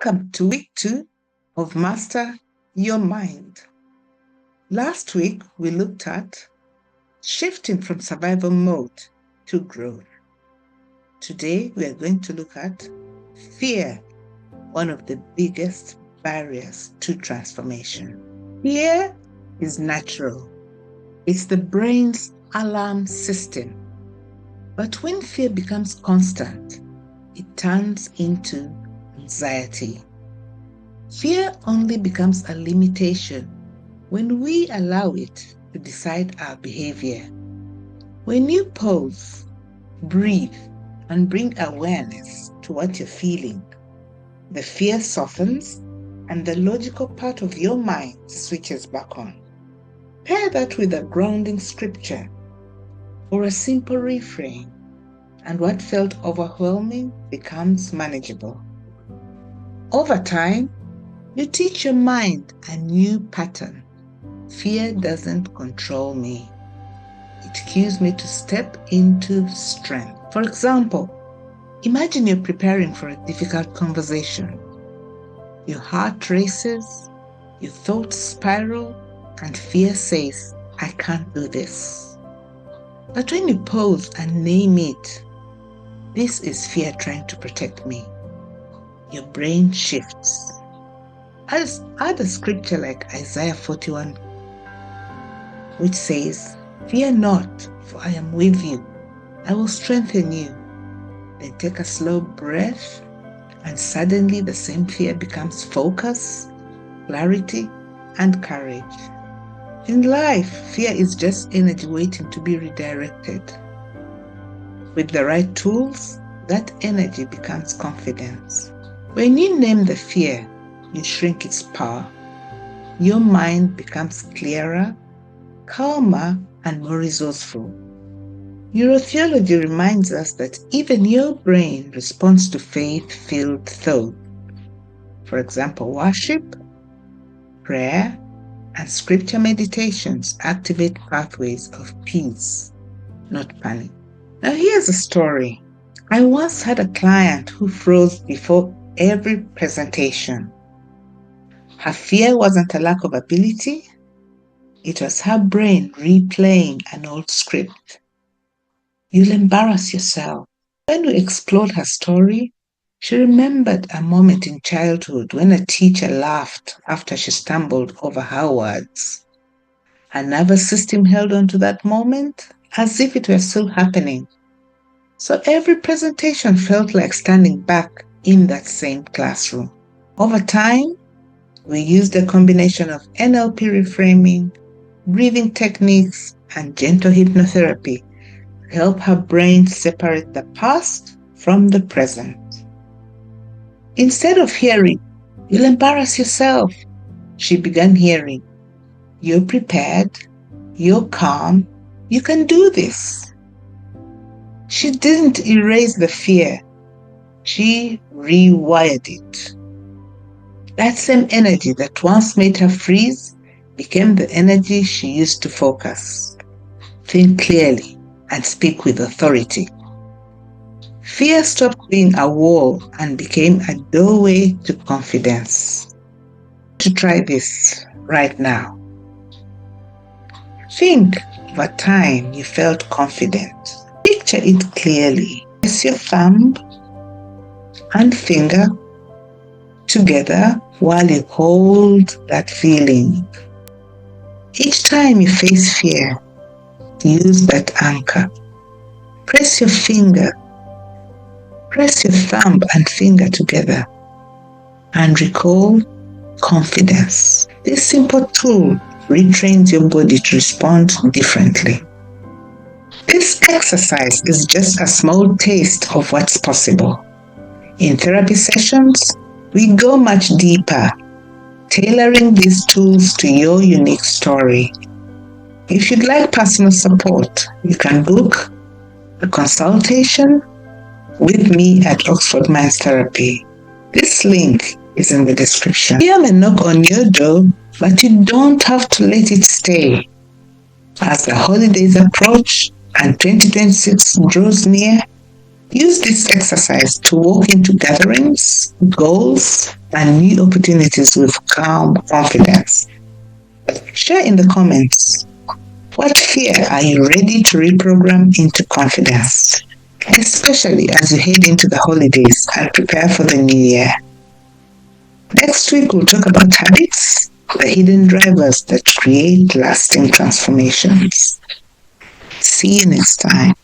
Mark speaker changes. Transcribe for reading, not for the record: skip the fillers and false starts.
Speaker 1: Welcome to week 2 of Master Your Mind. Last week, we looked at shifting from survival mode to growth. Today, we are going to look at fear, one of the biggest barriers to transformation. Fear is natural. It's the brain's alarm system. But when fear becomes constant, it turns into anxiety. Fear only becomes a limitation when we allow it to decide our behavior. When you pause, breathe, and bring awareness to what you're feeling, the fear softens and the logical part of your mind switches back on. Pair that with a grounding scripture or a simple refrain, and what felt overwhelming becomes manageable. Over time, you teach your mind a new pattern. Fear doesn't control me. It cues me to step into strength. For example, imagine you're preparing for a difficult conversation. Your heart races, your thoughts spiral, and fear says, I can't do this. But when you pause and name it, this is fear trying to protect me, your brain shifts. Add a scripture like Isaiah 41, which says, Fear not, for I am with you. I will strengthen you. Then take a slow breath, and suddenly the same fear becomes focus, clarity, and courage. In life, fear is just energy waiting to be redirected. With the right tools, that energy becomes confidence. When you name the fear, you shrink its power. Your mind becomes clearer, calmer, and more resourceful. Neurotheology reminds us that even your brain responds to faith-filled thought. For example, worship, prayer, and scripture meditations activate pathways of peace, not panic. Now here's a story. I once had a client who froze before every presentation. Her fear wasn't a lack of ability, it was her brain replaying an old script. You'll embarrass yourself. When we explored her story, she remembered a moment in childhood when a teacher laughed after she stumbled over her words. Her nervous system held on to that moment as if it were still happening. So every presentation felt like standing back in that same classroom. Over time, we used a combination of NLP reframing, breathing techniques, and gentle hypnotherapy to help her brain separate the past from the present. Instead of hearing, you'll embarrass yourself, she began hearing, you're prepared, you're calm, you can do this. She didn't erase the fear, she rewired it. That same energy that once made her freeze became the energy she used to focus, think clearly, and speak with authority. Fear stopped being a wall and became a doorway to confidence. To try this right now. Think of a time you felt confident. Picture it clearly. Place your thumb and finger together while you hold that feeling. Each time you face fear, use that anchor. Press your thumb and finger together and recall confidence. This simple tool retrains your body to respond differently. This exercise is just a small taste of what's possible. In therapy sessions, we go much deeper, tailoring these tools to your unique story. If you'd like personal support, you can book a consultation with me at Oxford Minds Therapy. This link is in the description. Fear may knock on your door, but you don't have to let it stay. As the holidays approach and 2026 draws near, Use this exercise to walk into gatherings, goals, and new opportunities with calm confidence. Share in the comments, what fear are you ready to reprogram into confidence, especially as you head into the holidays and prepare for the new year? Next week, we'll talk about habits, the hidden drivers that create lasting transformations. See you next time.